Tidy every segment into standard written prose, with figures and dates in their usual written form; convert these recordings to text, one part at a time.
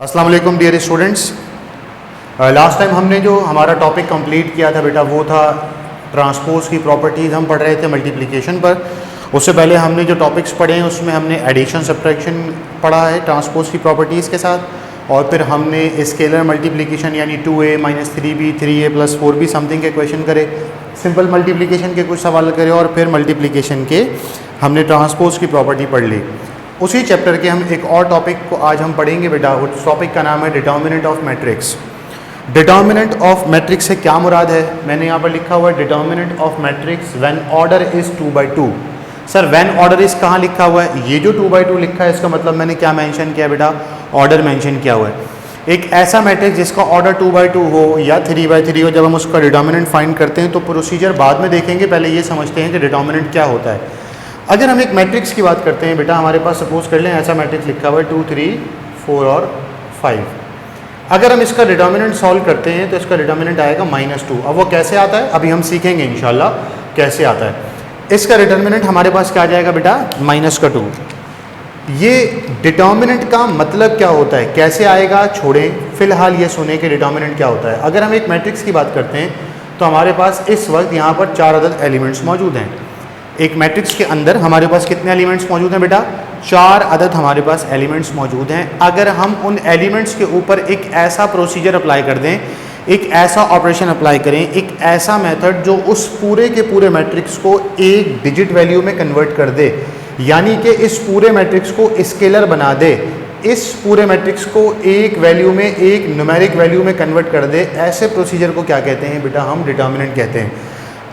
अस्सलाम वालेकुम dear students. Last time हमने जो हमारा टॉपिक कंप्लीट किया था बेटा वो था ट्रांसपोज की प्रॉपर्टीज़। हम पढ़ रहे थे मल्टीप्लिकेशन पर। उससे पहले हमने जो टॉपिक्स पढ़े हैं उसमें हमने एडिशन सब्ट्रैक्शन पढ़ा है ट्रांसपोज की प्रॉपर्टीज़ के साथ, और फिर हमने स्केलर मल्टीप्लिकेशन यानी 2a - 3b 3a + 4b something के क्वेश्चन करे, सिंपल मल्टीप्लिकेशन के कुछ सवाल करे, और फिर मल्टीप्लिकेशन के हमने ट्रांसपोज की प्रॉपर्टी पढ़ ली। उसी चैप्टर के हम एक और टॉपिक को आज हम पढ़ेंगे बेटा। उस टॉपिक का नाम है determinant of matrix. Determinant of matrix से क्या मुराद है? मैंने यहाँ पर लिखा हुआ है determinant of matrix when order is 2/2। Sir when order is कहाँ लिखा हुआ है? ये जो 2/2 लिखा है इसका मतलब मैंने क्या मेंशन किया बेटा? ऑर्डर मेंशन किया हुआ है। एक ऐसा मैट्रिक्स जिसका ऑर्डर 2/2 हो या 3/3 हो, जब हम उसका डिटर्मिनेंट फाइंड करते हैं तो प्रोसीजर बाद में देखेंगे, पहले ये समझते हैं कि डिटर्मिनेंट क्या होता है। अगर हम एक मैट्रिक्स की बात करते हैं बेटा, हमारे पास सपोज कर लें ऐसा मैट्रिक्स लिखा हुआ है 2 3 4 और 5। अगर हम इसका डिटर्मिनेंट सॉल्व करते हैं तो इसका डिटर्मिनेंट आएगा -2। अब वो कैसे आता है अभी हम सीखेंगे इंशाल्लाह कैसे आता है। इसका डिटर्मिनेंट हमारे पास क्या आ जाएगा बेटा? -2। ये डिटर्मिनेंट का मतलब क्या होता है, कैसे आएगा छोड़ें, फिलहाल ये सुने कि डिटर्मिनेंट क्या होता है। अगर हम एक मैट्रिक्स की बात करते हैं तो हमारे पास इस वक्त यहाँ पर 4 अदद एलिमेंट्स मौजूद हैं। एक मैट्रिक्स के अंदर हमारे पास कितने एलिमेंट्स मौजूद हैं बेटा? 4 अदद हमारे पास एलिमेंट्स मौजूद हैं। अगर हम उन एलिमेंट्स के ऊपर एक ऐसा प्रोसीजर अप्लाई कर दें, एक ऐसा ऑपरेशन अप्लाई करें, एक ऐसा मेथड जो उस पूरे के पूरे मैट्रिक्स को एक डिजिट वैल्यू में कन्वर्ट कर दे, यानी कि इस पूरे मैट्रिक्स को स्केलर बना दे, इस पूरे मैट्रिक्स को एक वैल्यू में, एक न्यूमेरिक वैल्यू में कन्वर्ट कर दे, ऐसे प्रोसीजर को क्या कहते हैं बेटा? हम डिटर्मिनेंट कहते हैं।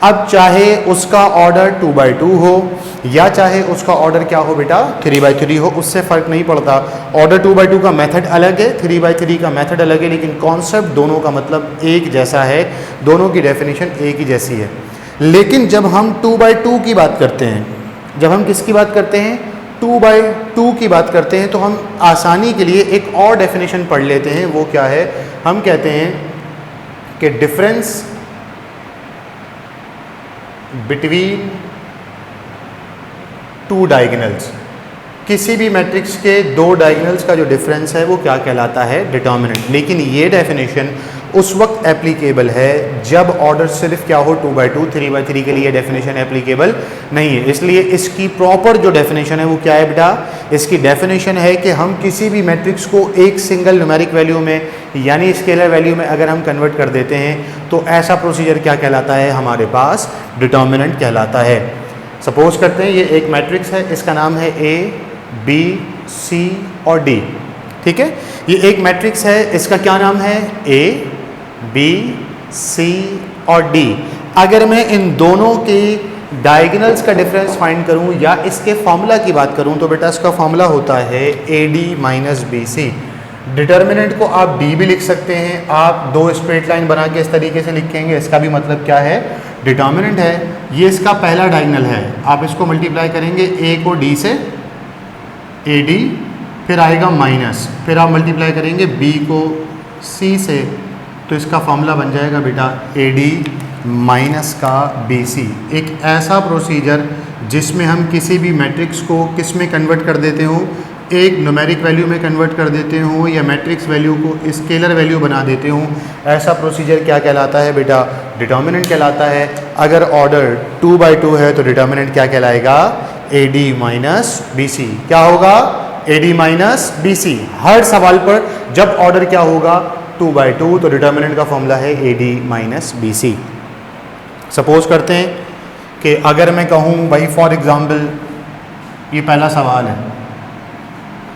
अब चाहे उसका ऑर्डर 2/2 हो या चाहे उसका ऑर्डर क्या हो बेटा? 3/3 हो, उससे फ़र्क नहीं पड़ता। ऑर्डर 2/2 का मेथड अलग है, 3/3 का मेथड अलग है, लेकिन कॉन्सेप्ट दोनों का मतलब एक जैसा है, दोनों की डेफिनेशन एक ही जैसी है। लेकिन जब हम 2/2 की बात करते हैं, जब हम किसकी बात करते हैं? 2/2 की बात करते हैं, तो हम आसानी के लिए एक और डेफिनेशन पढ़ लेते हैं। वो क्या है? हम कहते हैं कि डिफरेंस बिटवीन 2 डायगोनल्स, किसी भी मैट्रिक्स के 2 डायगोनल्स का जो डिफरेंस है वो क्या कहलाता है? डिटर्मिनेंट। लेकिन ये डेफिनेशन उस वक्त एप्लीकेबल है जब ऑर्डर सिर्फ क्या हो? 2/2। 3/3 के लिए डेफिनेशन एप्लीकेबल नहीं है। इसलिए इसकी प्रॉपर जो डेफिनेशन है वो क्या है बेटा? इसकी डेफिनेशन है कि हम किसी भी मैट्रिक्स को एक सिंगल न्यूमेरिक वैल्यू में यानी स्केलर वैल्यू में अगर हम कन्वर्ट कर देते हैं तो ऐसा प्रोसीजर क्या कहलाता है? हमारे पास डिटर्मिनेंट कहलाता है। सपोज करते हैं ये एक मैट्रिक्स है, इसका नाम है A B C और D। ठीक है, ये एक मैट्रिक्स है, इसका क्या नाम है? A B C और D। अगर मैं इन दोनों के डायगोनल्स का डिफरेंस फाइंड करूं या इसके फॉर्मूला की बात करूं तो बेटा इसका फॉर्मूला होता है AD - BC। डिटर्मिनेंट को आप D भी लिख सकते हैं, आप 2 स्ट्रेट लाइन बना के इस तरीके से लिखेंगे, इसका भी मतलब क्या है? डिटर्मिनेंट है। ये इसका पहला डायगोनल है, आप इसको मल्टीप्लाई करेंगे A को D से AD, फिर आएगा माइनस, फिर आप मल्टीप्लाई करेंगे B को C से, तो इसका फॉर्मूला बन जाएगा बेटा AD माइनस का BC। एक ऐसा प्रोसीजर जिसमें हम किसी भी मैट्रिक्स को किस में कन्वर्ट कर देते हो? एक न्यूमेरिक वैल्यू में कन्वर्ट कर देते हो या मैट्रिक्स वैल्यू को स्केलर वैल्यू बना देते हो, ऐसा प्रोसीजर क्या कहलाता है बेटा? डिटर्मिनेंट कहलाता है। अगर ऑर्डर 2/2 है तो डिटर्मिनेंट क्या कहलाएगा? AD - BC। क्या होगा? AD - BC। हर सवाल पर जब ऑर्डर क्या होगा? 2/2, तो डिटर्मिनेंट का फॉर्मूला है AD - BC। सपोज करते हैं कि अगर मैं कहूँ भाई फॉर एग्जाम्पल ये पहला सवाल है।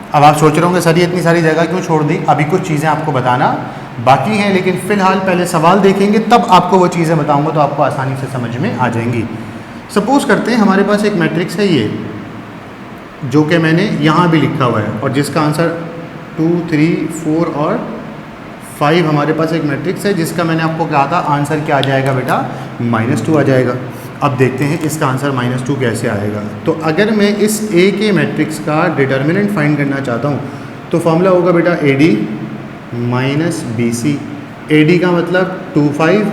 अब आप सोच रहे होंगे सर ये इतनी सारी जगह क्यों छोड़ दी? अभी कुछ चीज़ें आपको बताना बाकी हैं, लेकिन फ़िलहाल पहले सवाल देखेंगे तब आपको वो चीज़ें बताऊंगा तो आपको आसानी से समझ में आ जाएंगी। सपोज़ करते हैं हमारे पास एक मैट्रिक्स है ये, जो कि मैंने यहाँ भी लिखा हुआ है और जिसका आंसर 2 3 4 और 5 हमारे पास एक मैट्रिक्स है जिसका मैंने आपको कहा था आंसर क्या आ जाएगा बेटा? -2 आ जाएगा। अब देखते हैं इसका आंसर -2 कैसे आएगा। तो अगर मैं इस A के मैट्रिक्स का डिटर्मिनेंट फाइंड करना चाहता हूँ तो फॉर्मूला होगा बेटा AD - BC। AD का मतलब 2 5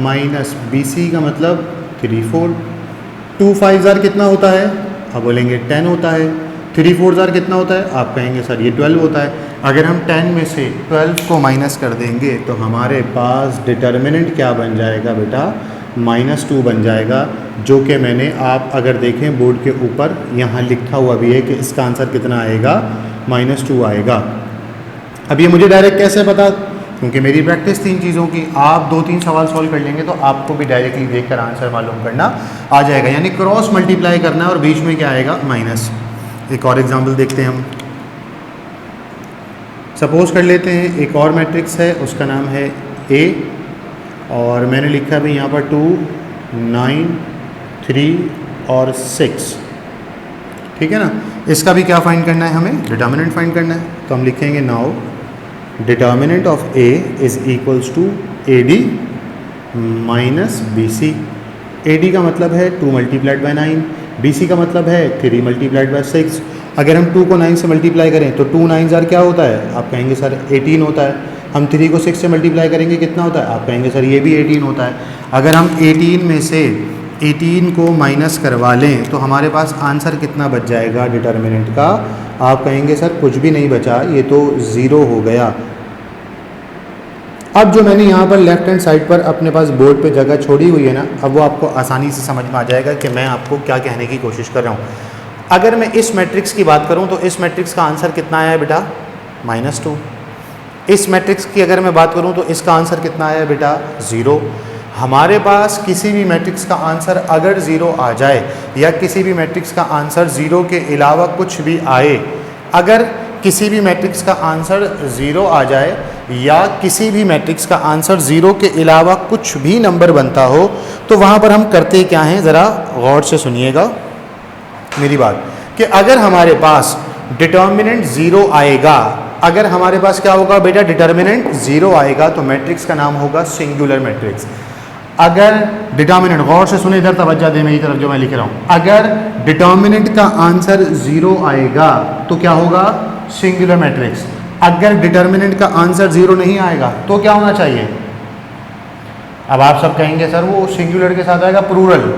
माइनस BC का मतलब 3 4। 2 5 ज़ार कितना होता है? आप बोलेंगे 10 होता है। 3 4 ज़ार कितना होता है? आप कहेंगे सर ये 12 होता है। अगर हम 10 में से 12 को माइनस कर देंगे तो हमारे पास डिटर्मिनेंट क्या बन जाएगा बेटा, -2 बन जाएगा, जो कि मैंने आप अगर देखें बोर्ड के ऊपर यहाँ लिखा हुआ भी है कि इसका आंसर कितना आएगा, -2 आएगा। अब ये मुझे डायरेक्ट कैसे पता, क्योंकि मेरी प्रैक्टिस 3 चीज़ों की, आप 2-3 सवाल सॉल्व कर लेंगे तो आपको भी डायरेक्टली देखकर आंसर मालूम करना आ जाएगा। यानी क्रॉस मल्टीप्लाई करना है और बीच में क्या आएगा, माइनस। एक और एग्जांपल देखते हैं हम। सपोज कर लेते हैं एक और मैट्रिक्स है, उसका नाम है A, और मैंने लिखा भी यहाँ पर 2, 9, 3 और 6, ठीक है ना। इसका भी क्या फाइंड करना है, हमें डिटर्मिनेंट फाइंड करना है। तो हम लिखेंगे now determinant of A is equals to AD minus BC। AD का मतलब है 2 मल्टीप्लाइड बाई 9, BC का मतलब है 3 मल्टीप्लाइड बाई 6। अगर हम 2 को 9 से मल्टीप्लाई करें तो 2 9 जार क्या होता है, आप कहेंगे सर 18 होता है। हम 3 को 6 से मल्टीप्लाई करेंगे कितना होता है, आप कहेंगे सर ये भी 18 होता है। अगर हम 18 में से 18 को माइनस करवा लें तो हमारे पास आंसर कितना बच जाएगा डिटर्मिनेंट का, आप कहेंगे सर कुछ भी नहीं बचा, ये तो 0 हो गया। अब जो मैंने यहाँ पर लेफ्ट हैंड साइड पर अपने पास बोर्ड पे जगह छोड़ी हुई है ना, अब वो आपको आसानी से समझ में आ जाएगा कि मैं आपको क्या कहने की कोशिश कर रहा हूँ। अगर मैं इस मैट्रिक्स की बात करूँ तो इस मैट्रिक्स का आंसर कितना आया है बेटा, -2। इस मैट्रिक्स की अगर मैं बात करूँ तो इसका आंसर कितना आया है बेटा, 0। हमारे पास किसी भी मैट्रिक्स का आंसर अगर 0 आ जाए या किसी भी मैट्रिक्स का आंसर 0 के अलावा कुछ भी आए, अगर किसी भी मैट्रिक्स का आंसर 0 आ जाए या किसी भी मैट्रिक्स का आंसर 0 के अलावा कुछ भी नंबर बनता हो, तो वहाँ पर हम करते क्या हैं, ज़रा गौर से सुनिएगा मेरी बात, कि अगर हमारे पास डिटर्मिनेंट 0 आएगा, अगर हमारे पास क्या होगा बेटा, डिटर्मिनेंट 0 आएगा तो मैट्रिक्स का नाम होगा सिंगुलर मैट्रिक्स। अगर डिटर्मिनेंट, गौर से सुने, इधर तवज्जो दे मेरी तरफ जो मैं लिख रहा हूँ, अगर डिटर्मिनेंट का आंसर 0 आएगा तो क्या होगा, सिंगुलर मैट्रिक्स। अगर डिटर्मिनेंट का आंसर 0 नहीं आएगा तो क्या होना चाहिए। अब आप सब कहेंगे सर वो सिंगुलर के साथ आएगा प्लूरल,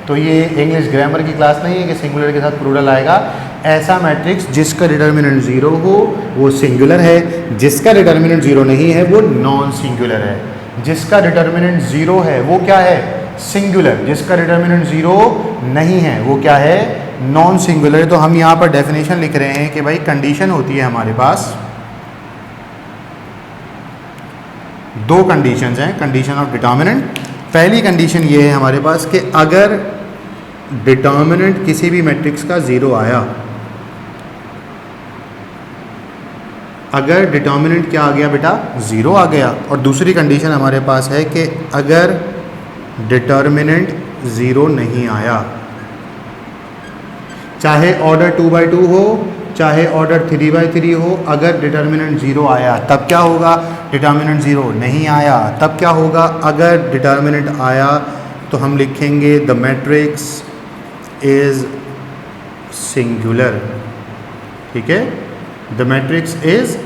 तो ये इंग्लिश ग्रामर की क्लास नहीं है कि सिंगुलर के साथ प्लूरल आएगा। ऐसा मैट्रिक्स जिसका डिटर्मिनेंट 0 हो वो सिंगुलर है, जिसका डिटर्मिनेंट 0 नहीं है वो नॉन सिंगुलर है। जिसका डिटर्मिनेंट 0 है वो क्या है, सिंगुलर। जिसका डिटर्मिनेंट 0 नहीं है वो क्या है, नॉन सिंगुलर। तो हम यहाँ पर डेफिनेशन लिख रहे हैं कि भाई कंडीशन होती है हमारे पास, 2 कंडीशंस हैं, कंडीशन ऑफ डिटर्मिनेंट। पहली कंडीशन ये है हमारे पास कि अगर डिटर्मिनेंट किसी भी मैट्रिक्स का 0 आया, अगर डिटर्मिनेंट क्या आ गया बेटा, 0 आ गया। और दूसरी कंडीशन हमारे पास है कि अगर डिटर्मिनेंट 0 नहीं आया, चाहे ऑर्डर 2/2 हो चाहे ऑर्डर 3/3 हो, अगर डिटर्मिनेंट 0 आया तब क्या होगा, डिटर्मिनेंट 0 नहीं आया तब क्या होगा। अगर डिटर्मिनेंट आया तो हम लिखेंगे द मैट्रिक्स इज सिंगुलर, ठीक है, द मैट्रिक्स इज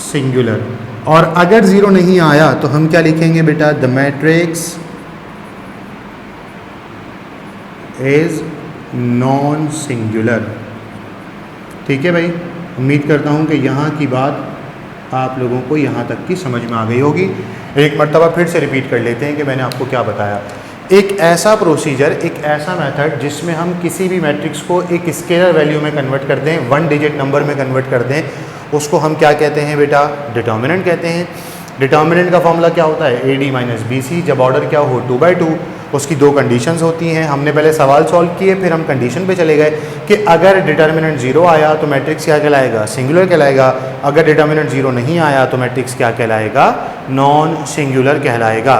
सिंगुलर। और अगर 0 नहीं आया तो हम क्या लिखेंगे बेटा, the matrix is non singular. ठीक है भाई, उम्मीद करता हूँ कि यहाँ की बात आप लोगों को यहाँ तक की समझ में आ गई होगी। एक मर्तबा फिर से रिपीट कर लेते हैं कि मैंने आपको क्या बताया। एक ऐसा प्रोसीजर, एक ऐसा मेथड जिसमें हम किसी भी मैट्रिक्स को एक स्केलर वैल्यू में कन्वर्ट कर दें, 1 डिजिट नंबर में कन्वर्ट कर दें, उसको हम क्या कहते हैं बेटा, डिटर्मिनेंट कहते हैं। डिटर्मिनेंट का फॉर्मूला क्या होता है, AD माइनस BC। जब ऑर्डर क्या हो, 2/2। उसकी 2 कंडीशंस होती हैं। हमने पहले सवाल सॉल्व किए, फिर हम कंडीशन पे चले गए कि अगर डिटर्मिनेंट 0 आया तो मैट्रिक्स क्या कहलाएगा, सिंगुलर कहलाएगा। अगर डिटर्मिनेंट 0 नहीं आया तो मैट्रिक्स क्या कहलाएगा, नॉन सिंगुलर कहलाएगा।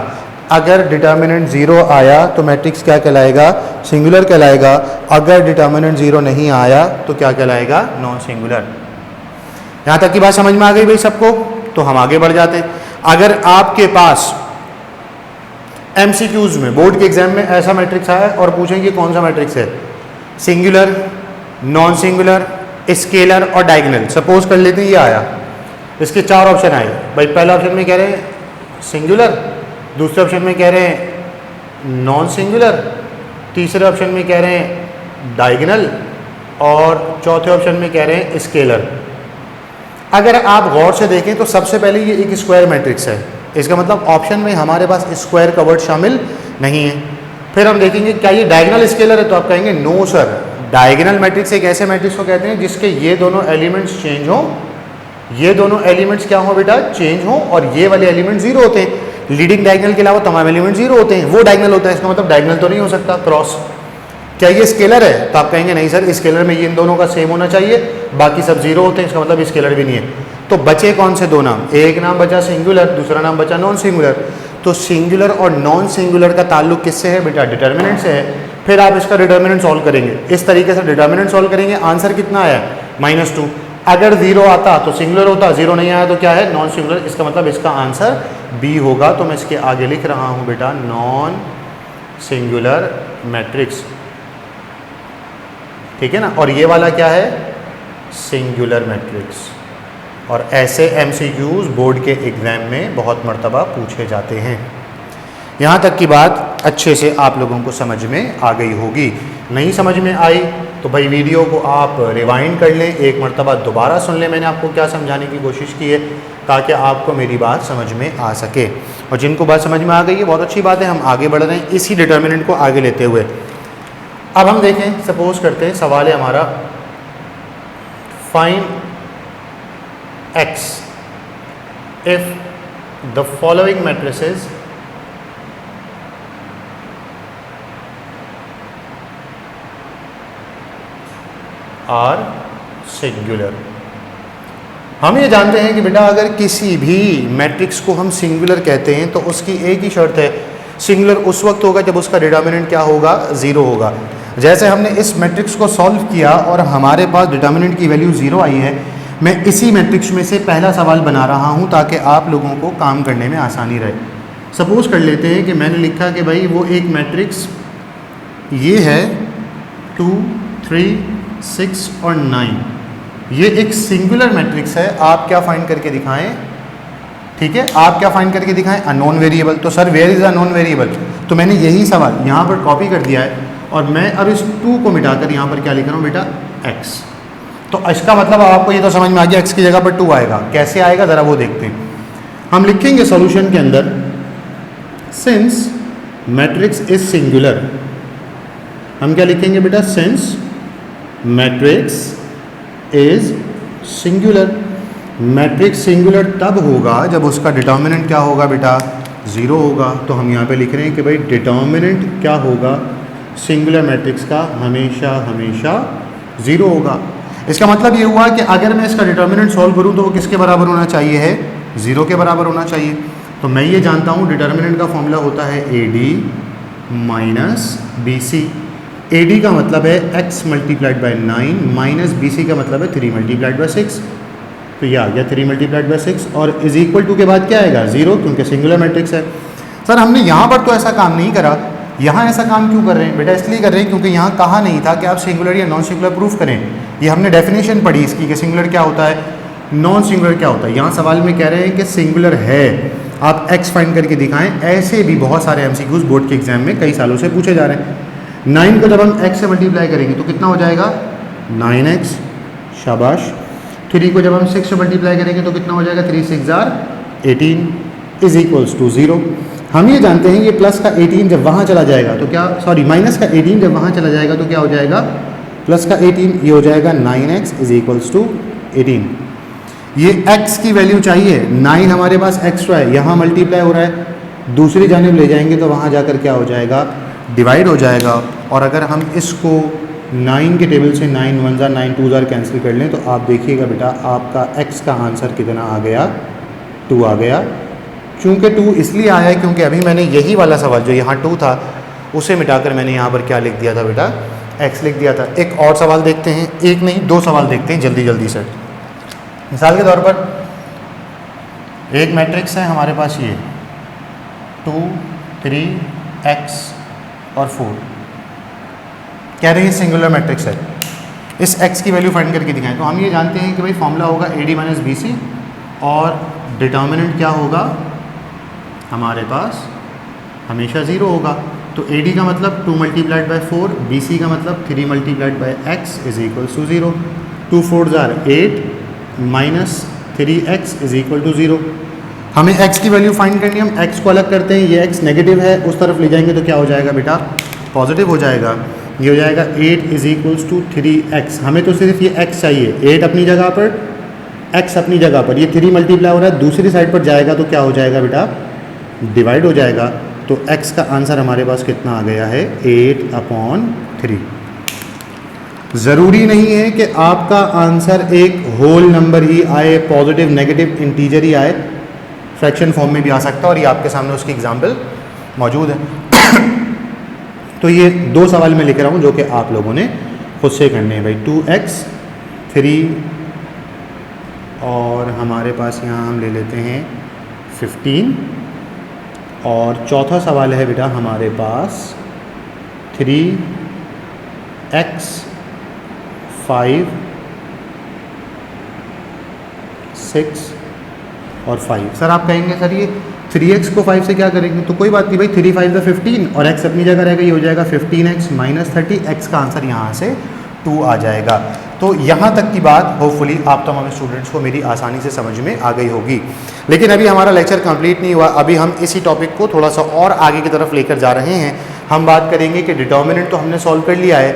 अगर डिटर्मिनेंट 0 आया तो मैट्रिक्स क्या कहलाएगा, सिंगुलर कहलाएगा। अगर डिटर्मिनेंट 0 नहीं आया तो क्या कहलाएगा, नॉन सिंगुलर। यहाँ तक की बात समझ में आ गई भाई सबको, तो हम आगे बढ़ जाते हैं। अगर आपके पास MCQs में, बोर्ड के एग्जाम में ऐसा मैट्रिक्स आया और पूछें कि कौन सा मैट्रिक्स है, सिंगुलर, नॉन सिंगुलर, स्केलर और डायगोनल। सपोज कर लेते हैं ये आया, इसके 4 ऑप्शन आए भाई। पहला ऑप्शन में कह रहे हैं सिंगुलर, दूसरे ऑप्शन में कह रहे हैं नॉन सिंगुलर, तीसरे ऑप्शन में कह रहे हैं डायगोनल और चौथे ऑप्शन में कह रहे हैं स्केलर। अगर आप गौर से देखें तो सबसे पहले ये एक स्क्वायर मैट्रिक्स है, इसका मतलब ऑप्शन में हमारे पास स्क्वायर का वर्ड शामिल नहीं है। फिर हम देखेंगे क्या ये डायगोनल स्केलर है, तो आप कहेंगे नो सर, डायगोनल मैट्रिक्स एक ऐसे मैट्रिक्स को कहते हैं जिसके ये दोनों एलिमेंट्स चेंज हो, ये दोनों एलिमेंट्स क्या हो बेटा, चेंज हो, और ये वाले एलिमेंट जीरो होते हैं। लीडिंग डायगोनल के अलावा तमाम एलिमेंट जीरो होते हैं, वो डायगोनल होता है, इसका मतलब डायगोनल तो नहीं हो सकता क्रॉस। क्या ये स्केलर है, तो आप कहेंगे नहीं सर, स्केलर में ये इन दोनों का सेम होना चाहिए, बाकी सब जीरो होते हैं, इसका मतलब स्केलर भी नहीं है। तो बचे कौन से दो नाम, एक नाम बचा सिंगुलर, दूसरा नाम बचा नॉन सिंगुलर। तो सिंगुलर और नॉन सिंगुलर का ताल्लुक किससे है बेटा, डिटर्मिनेंट से है। फिर आप इसका डिटर्मिनेंट सॉल्व करेंगे, इस तरीके से डिटर्मिनेंट सॉल्व करेंगे। आंसर कितना आया, -2। अगर जीरो आता तो सिंगुलर होता, जीरो नहीं आया तो क्या है, नॉन सिंगुलर। इसका मतलब इसका आंसर बी होगा। तो मैं इसके आगे लिख रहा हूँ बेटा नॉन सिंगुलर मैट्रिक्स, ठीक है ना। और ये वाला क्या है, सिंगुलर मैट्रिक्स। और ऐसे एमसीक्यूज बोर्ड के एग्ज़ाम में बहुत मर्तबा पूछे जाते हैं। यहाँ तक की बात अच्छे से आप लोगों को समझ में आ गई होगी। नहीं समझ में आई तो भाई वीडियो को आप रिवाइंड कर लें, एक मर्तबा दोबारा सुन लें मैंने आपको क्या समझाने की कोशिश की है, ताकि आपको मेरी बात समझ में आ सके। और जिनको बात समझ में आ गई है बहुत अच्छी बात है, हम आगे बढ़ रहे हैं इसी डिटर्मिनेंट को आगे लेते हुए। अब हम देखें, सपोज करते हैं सवाल है हमारा, find x if the following matrices are singular। हम ये जानते हैं कि बेटा अगर किसी भी मैट्रिक्स को हम सिंगुलर कहते हैं तो उसकी एक ही शर्त है, सिंगुलर उस वक्त होगा जब उसका डिटर्मिनेंट क्या होगा, ज़ीरो होगा। जैसे हमने इस मैट्रिक्स को सॉल्व किया और हमारे पास डिटर्मिनेंट की वैल्यू ज़ीरो आई है, मैं इसी मैट्रिक्स में से पहला सवाल बना रहा हूं ताकि आप लोगों को काम करने में आसानी रहे। सपोज़ कर लेते हैं कि मैंने लिखा कि भाई वो एक मैट्रिक्स ये है 2, 3, 6 और 9, ये एक सिंगुलर मैट्रिक्स है। आप क्या फाइंड करके दिखाएं, ठीक है, आप क्या फाइंड करके दिखाएं, अननोन वेरिएबल। तो sir where is unknown variable, तो मैंने यही सवाल यहाँ पर कॉपी कर दिया है और मैं अब इस 2 को मिटाकर यहाँ पर क्या लिख रहा हूँ बेटा, x। तो इसका मतलब आपको ये तो समझ में आ गया, x की जगह पर 2 आएगा। कैसे आएगा ज़रा वो देखते हैं। हम लिखेंगे सॉल्यूशन के अंदर, सिंस मैट्रिक्स इज सिंगुलर, हम क्या लिखेंगे बेटा, since matrix is singular. Matrix singular तब होगा जब उसका डिटर्मिनेंट क्या होगा बेटा, ज़ीरो होगा। तो हम यहाँ पे लिख रहे हैं कि भाई डिटर्मिनेंट क्या होगा सिंगुलर मैट्रिक्स का, हमेशा हमेशा ज़ीरो होगा। इसका मतलब ये हुआ कि अगर मैं इसका डिटर्मिनेंट सॉल्व करूं तो वो किसके बराबर होना चाहिए है, ज़ीरो के बराबर होना चाहिए। तो मैं ये जानता हूं डिटर्मिनेंट का फॉर्मूला होता है AD माइनस BC। AD का मतलब है x multiplied by 9 minus BC का मतलब है 3 मल्टीप्लाइड बाई 6। तो ये आ गया 3 मल्टीप्लाइड बाई 6 और इज इक्वल टू के बाद क्या आएगा, ज़ीरो, क्योंकि सिंगुलर मैट्रिक्स है। सर हमने यहाँ पर तो ऐसा काम नहीं करा, यहाँ ऐसा काम क्यों कर रहे हैं बेटा, इसलिए कर रहे हैं क्योंकि यहाँ कहा नहीं था कि आप सिंगुलर या नॉन सिंगुलर प्रूफ करें। ये हमने डेफिनेशन पढ़ी इसकी कि सिंगुलर क्या होता है, नॉन सिंगुलर क्या होता है। यहाँ सवाल में कह रहे हैं कि सिंगुलर है, आप x फाइंड करके दिखाएं। ऐसे भी बहुत सारे एमसीक्यूज बोर्ड के एग्जाम में कई सालों से पूछे जा रहे हैं। 9 को जब हम x से मल्टीप्लाई करेंगे तो कितना हो जाएगा, 9x, शाबाश। 3 को जब हम 6 से मल्टीप्लाई करेंगे तो कितना हो जाएगा, 3 6 18 इज इक्वल्स टू 0। हम ये जानते हैं ये प्लस का 18 जब वहाँ चला जाएगा तो क्या, सॉरी माइनस का 18 जब वहाँ चला जाएगा तो क्या हो जाएगा, प्लस का 18, ये हो जाएगा 9x इज इक्वल्स टू 18। ये x की वैल्यू चाहिए, 9 हमारे पास एक्स्ट्रा है, यहाँ मल्टीप्लाई हो रहा है, दूसरी जानिब ले जाएंगे तो वहाँ जाकर क्या हो जाएगा, डिवाइड हो जाएगा। और अगर हम इसको 9 के टेबल से 9 1 ज़ा 9 2 ज़ा कैंसिल कर लें तो आप देखिएगा बेटा आपका x का आंसर कितना आ गया, 2 आ गया। चूँकि 2 इसलिए आया है क्योंकि अभी मैंने यही वाला सवाल जो यहाँ 2 था उसे मिटाकर मैंने यहाँ पर क्या लिख दिया था बेटा, x लिख दिया था। एक और सवाल देखते हैं, एक नहीं 2 सवाल देखते हैं जल्दी जल्दी से। मिसाल के तौर पर एक मैट्रिक्स है हमारे पास ये 2 3 x और 4, कह रहे हैं सिंगुलर मैट्रिक्स है, इस x की वैल्यू फाइंड करके दिखाएं। तो हम ये जानते हैं कि भाई फॉर्मूला होगा AD माइनस BC और डिटर्मिनेंट क्या होगा हमारे पास, हमेशा 0 होगा। तो AD का मतलब 2 मल्टीप्लाइड बाई 4, BC का मतलब 3 multiplied by x is equals to 0। 2 4 ज़ार 8 minus 3x is equal to 0। हमें x की वैल्यू फाइंड करनी है, हम x को अलग करते हैं, ये x नेगेटिव है, उस तरफ ले जाएंगे तो क्या हो जाएगा बेटा, पॉजिटिव हो जाएगा। ये हो जाएगा 8 इज इक्वल्स टू 3x। हमें तो सिर्फ ये x चाहिए, 8 अपनी जगह पर, x अपनी जगह पर, ये 3 मल्टीप्लाई हो रहा है, दूसरी साइड पर जाएगा तो क्या हो जाएगा बेटा, डिवाइड हो जाएगा। तो x का आंसर हमारे पास कितना आ गया है, 8/3। ज़रूरी नहीं है कि आपका आंसर एक होल नंबर ही आए, पॉजिटिव नेगेटिव इंटीजर ही आए, फ्रैक्शन फॉर्म में भी आ सकता है, और ये आपके सामने उसकी एग्जाम्पल मौजूद है। तो ये 2 सवाल मैं लिख रहा हूँ जो कि आप लोगों ने खुद से करने हैं भाई। 2x 3 और हमारे पास यहाँ हम ले लेते हैं 15, और चौथा सवाल है बेटा हमारे पास 3x 5 6 और 5। सर आप कहेंगे सर ये 3x को 5 से क्या करेंगे, तो कोई बात नहीं भाई, 3 5 15 और x अपनी जगह रहेगा, ये हो जाएगा 15x माइनस 30, x का आंसर यहाँ से 2 आ जाएगा। तो यहाँ तक की बात होपफुली आप तमाम स्टूडेंट्स को मेरी आसानी से समझ में आ गई होगी। लेकिन अभी हमारा लेक्चर कंप्लीट नहीं हुआ, अभी हम इसी टॉपिक को थोड़ा सा और आगे की तरफ लेकर जा रहे हैं। हम बात करेंगे कि डिटर्मिनेंट तो हमने सॉल्व कर लिया है,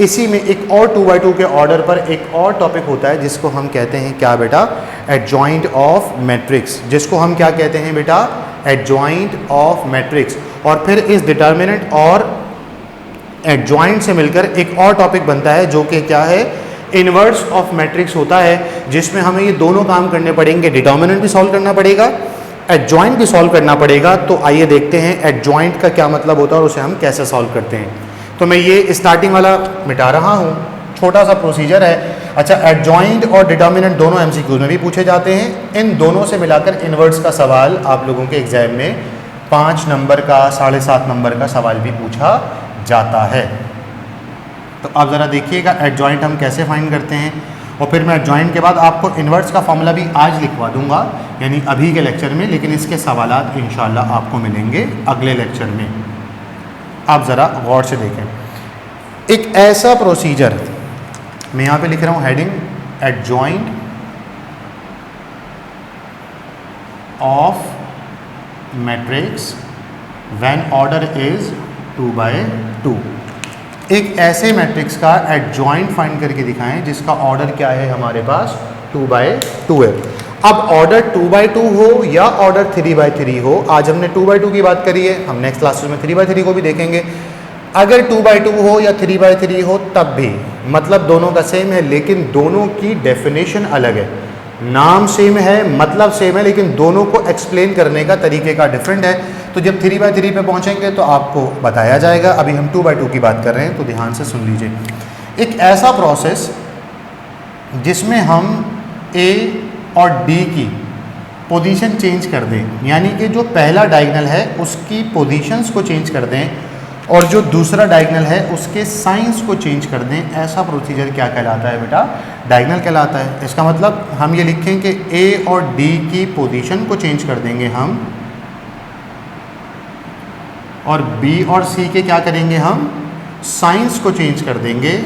इसी में एक और 2x2 के ऑर्डर पर एक और टॉपिक होता है जिसको हम कहते हैं क्या बेटा, एडजॉइंट ऑफ मैट्रिक्स, जिसको हम क्या कहते हैं बेटा, एडजॉइंट ऑफ मैट्रिक्स। और फिर इस डिटर्मिनेंट और एडजॉइंट से मिलकर एक और टॉपिक बनता है जो कि क्या है, इनवर्स ऑफ मैट्रिक्स होता है, जिसमें हमें ये दोनों काम करने पड़ेंगे, डिटर्मिनेंट भी सॉल्व करना पड़ेगा, एडजॉइंट भी सॉल्व करना पड़ेगा। तो आइए देखते हैं एडजॉइंट का क्या मतलब होता है और उसे हम कैसे सॉल्व करते हैं। तो मैं ये स्टार्टिंग वाला मिटा रहा हूँ, छोटा सा प्रोसीजर है। अच्छा, एडजॉइंट और डिटर्मिनेंट दोनों MCQs में भी पूछे जाते हैं। इन दोनों से मिलाकर इनवर्स का सवाल आप लोगों के एग्जाम में 5 नंबर का, 7.5 नंबर का सवाल भी पूछा जाता है। तो आप ज़रा देखिएगा एडजॉइंट हम कैसे फाइंड करते हैं, और फिर मैं एडजॉइंट के बाद आपको इनवर्स का फॉर्मूला भी आज लिखवा दूंगा, यानी अभी के लेक्चर में, लेकिन इसके सवालात इंशाल्लाह आपको मिलेंगे अगले लेक्चर में। आप ज़रा गौर से देखें, एक ऐसा प्रोसीजर, मैं यहाँ पे लिख रहा हूँ heading, adjoint of matrix when order is 2/2। एक ऐसे मैट्रिक्स का एडजॉइंट फाइंड करके दिखाएं जिसका ऑर्डर क्या है, हमारे पास 2/2 है। अब ऑर्डर 2/2 हो या ऑर्डर 3/3 हो, आज हमने 2/2 की बात करी है, हम नेक्स्ट क्लासेस में 3/3 को भी देखेंगे। अगर 2/2 हो या 3/3 हो तब भी मतलब दोनों का सेम है, लेकिन दोनों की डेफिनेशन अलग है। नाम सेम है, मतलब सेम है, लेकिन दोनों को एक्सप्लेन करने का तरीके का डिफरेंट है। तो जब 3/3 पे पहुंचेंगे तो आपको बताया जाएगा। अभी हम 2/2 की बात कर रहे हैं, तो ध्यान से सुन लीजिए। एक ऐसा प्रोसेस जिसमें हम A और D की पोजीशन चेंज कर दें, यानी कि जो पहला डायगोनल है उसकी पोजीशंस को चेंज कर दें और जो दूसरा डायगोनल है उसके साइंस को चेंज कर दें, ऐसा प्रोसीजर क्या कहलाता है बेटा, डायगोनल कहलाता है। इसका मतलब हम ये लिखें कि A और D की पोजीशन को चेंज कर देंगे हम, और B और C के क्या करेंगे हम, साइंस को चेंज कर देंगे।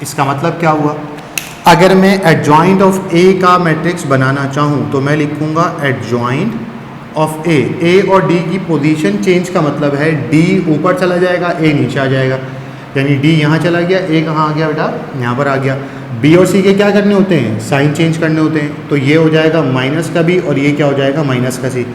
इसका मतलब क्या हुआ, अगर मैं एडजॉइंट ऑफ ए का मैट्रिक्स बनाना चाहूँ तो मैं लिखूँगा एडजॉइंट ऑफ ए। ए और डी की पोजीशन चेंज का मतलब है डी ऊपर चला जाएगा, ए नीचे आ जाएगा, यानी डी यहाँ चला गया, ए कहाँ आ गया बेटा, यहाँ पर आ गया। बी और सी के क्या करने होते हैं, साइन चेंज करने होते हैं, तो ये हो जाएगा माइनस का बी और ये क्या हो जाएगा, माइनस का सी।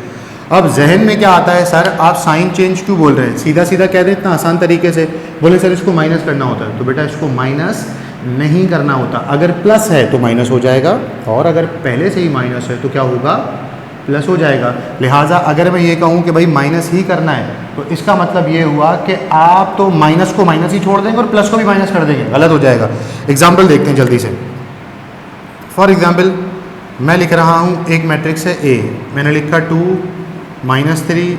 अब जहन में क्या आता है, सर आप साइन चेंज क्यों बोल रहे हैं, सीधा सीधा कह दें इतना आसान तरीके से, बोले सर इसको माइनस करना होता है, तो बेटा इसको माइनस नहीं करना होता। अगर प्लस है तो माइनस हो जाएगा, और अगर पहले से ही माइनस है तो क्या होगा, प्लस हो जाएगा। लिहाजा अगर मैं ये कहूँ कि भाई माइनस ही करना है, तो इसका मतलब ये हुआ कि आप तो माइनस को माइनस ही छोड़ देंगे और प्लस को भी माइनस कर देंगे, गलत हो जाएगा। एग्जाम्पल देखते हैं जल्दी से। फॉर एग्जाम्पल मैं लिख रहा हूँ एक मैट्रिक्स है ए, मैंने लिखा 2 -3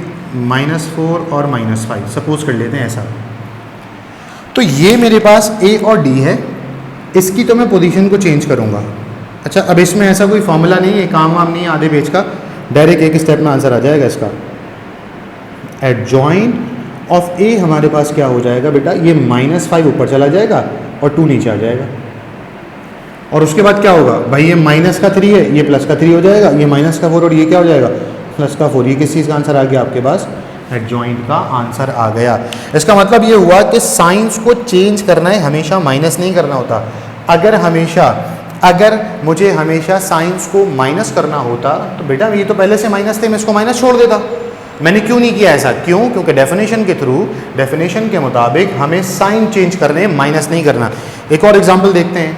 -4 और -5, सपोज कर लेते हैं ऐसा। तो ये मेरे पास ए और डी है, इसकी तो मैं पोजीशन को चेंज करूँगा। अच्छा, अब इसमें ऐसा कोई फॉर्मूला नहीं है, काम वाम नहीं है आधे पेज का, डायरेक्ट एक स्टेप में आंसर आ जाएगा इसका। एडजॉइंट ऑफ ए हमारे पास क्या हो जाएगा बेटा, ये -5 ऊपर चला जाएगा और 2 नीचे आ जाएगा। और उसके बाद क्या होगा भाई, ये माइनस का 3 है, ये प्लस का 3 हो जाएगा, ये माइनस का 4 और ये क्या हो जाएगा, प्लस का 4। ये किस चीज़ का आंसर आ गया आपके पास, एडजॉइंट का आंसर आ गया। इसका मतलब ये हुआ कि साइंस को चेंज करना है, हमेशा माइनस नहीं करना होता। अगर मुझे हमेशा साइंस को माइनस करना होता तो बेटा ये तो पहले से माइनस थे, मैं इसको माइनस छोड़ देता। मैंने क्यों नहीं किया ऐसा, क्यों, क्योंकि डेफिनेशन के थ्रू, डेफिनेशन के मुताबिक हमें साइन चेंज करने, माइनस नहीं करना। एक और एग्जाम्पल देखते हैं।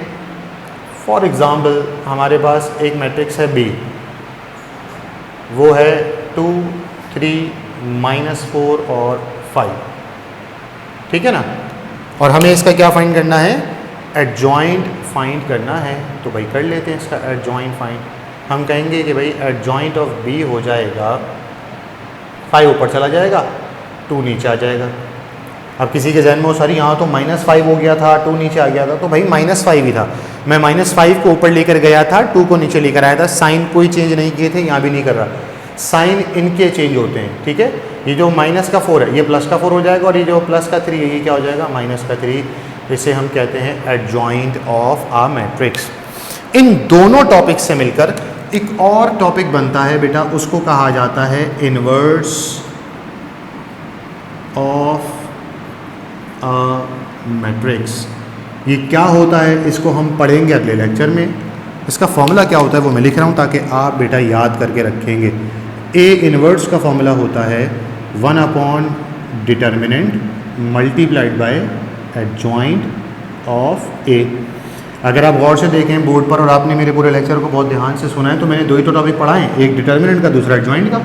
फॉर एग्जाम्पल हमारे पास एक मैट्रिक्स है बी, वो है 2, 3, -4 और 5, ठीक है ना। और हमें इसका क्या फाइंड करना है, एडजॉइंट फाइंड करना है। तो भाई कर लेते हैं इसका एडजॉइंट फाइंड। हम कहेंगे कि भाई एडजॉइंट ऑफ बी हो जाएगा, 5 ऊपर चला जाएगा, 2 नीचे आ जाएगा। अब किसी के जहन में सॉरी यहाँ तो -5 हो गया था, 2 नीचे आ गया था, तो भाई -5 ही था। मैं -5 को ऊपर लेकर गया था, 2 को नीचे लेकर आया था। साइन कोई चेंज नहीं किए थे, यहाँ भी नहीं कर रहा। साइन इनके चेंज होते हैं, ठीक है। ये जो -4 है ये +4 हो जाएगा, और ये जो +3 है ये क्या हो जाएगा, -3। इसे हम कहते हैं एडजॉइंट ऑफ आ मैट्रिक्स। इन दोनों टॉपिक से मिलकर एक और टॉपिक बनता है बेटा, उसको कहा जाता है इनवर्स ऑफ मैट्रिक्स। ये क्या होता है इसको हम पढ़ेंगे अगले लेक्चर में। इसका फॉर्मूला क्या होता है वो मैं लिख रहा हूँ ताकि आप बेटा याद करके रखेंगे। ए इनवर्स का फॉर्मूला होता है 1 determinant multiplied by adjoint of A. अगर आप गौर से देखें बोर्ड पर और आपने मेरे पूरे लेक्चर को बहुत ध्यान से सुना है तो मैंने 2 ही तो टॉपिक पढ़ाए, एक डिटर्मिनेंट का दूसरा एडजॉइंट का।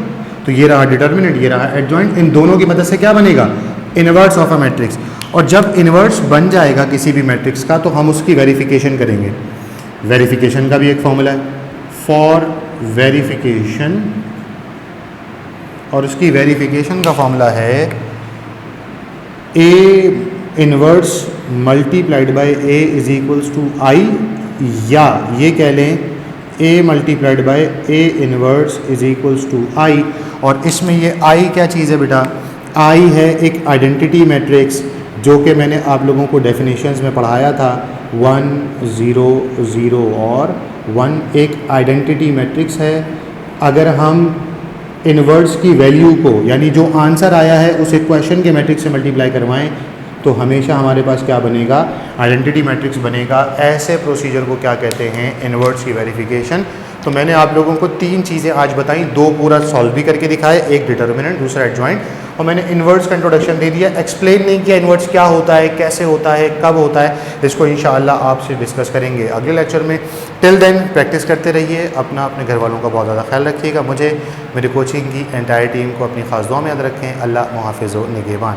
तो ये रहा डिटर्मिनेंट, ये रहा एडजॉइंट। इन दोनों की मदद से क्या बनेगा, इनवर्स ऑफ अ मैट्रिक्स। और जब इनवर्स बन जाएगा किसी भी मैट्रिक्स का तो हम उसकी वेरिफिकेशन करेंगे। वेरिफिकेशन का भी एक फॉर्मूला है, फॉर वेरिफिकेशन, और उसकी वेरिफिकेशन का फॉर्मूला है A inverse multiplied by A is equals to I, या ये कह लें A multiplied by A inverse is equals to I. और इसमें ये आई क्या चीज़ है बेटा, आई है एक आइडेंटिटी मैट्रिक्स जो कि मैंने आप लोगों को डेफिनेशंस में पढ़ाया था। 1 0 0 और 1 एक आइडेंटिटी मैट्रिक्स है। अगर हम इनवर्स की वैल्यू को यानी जो आंसर आया है उसे क्वेश्चन के मैट्रिक्स से मल्टीप्लाई करवाएं तो हमेशा हमारे पास क्या बनेगा, आइडेंटिटी मैट्रिक्स बनेगा। ऐसे प्रोसीजर को क्या कहते हैं, इनवर्स की वेरिफिकेशन। तो मैंने आप लोगों को 3 चीज़ें आज बताई, 2 पूरा सॉल्व भी करके दिखाए, एक डिटर्मिनेंट दूसरा एडजॉइंट, और मैंने इनवर्स का इंट्रोडक्शन दे दिया। एक्सप्लेन नहीं किया इनवर्स क्या होता है, कैसे होता है, कब होता है। इसको इंशाअल्लाह आपसे डिस्कस करेंगे अगले लेक्चर में। टिल देन प्रैक्टिस करते रहिए, अपने घर वालों का बहुत ज़्यादा ख्याल रखिएगा। मुझे मेरी कोचिंग की एंटायर टीम को अपनी ख़ास दुआ में याद रखें। अल्लाह मुहाफ़िज़ व निगहबान।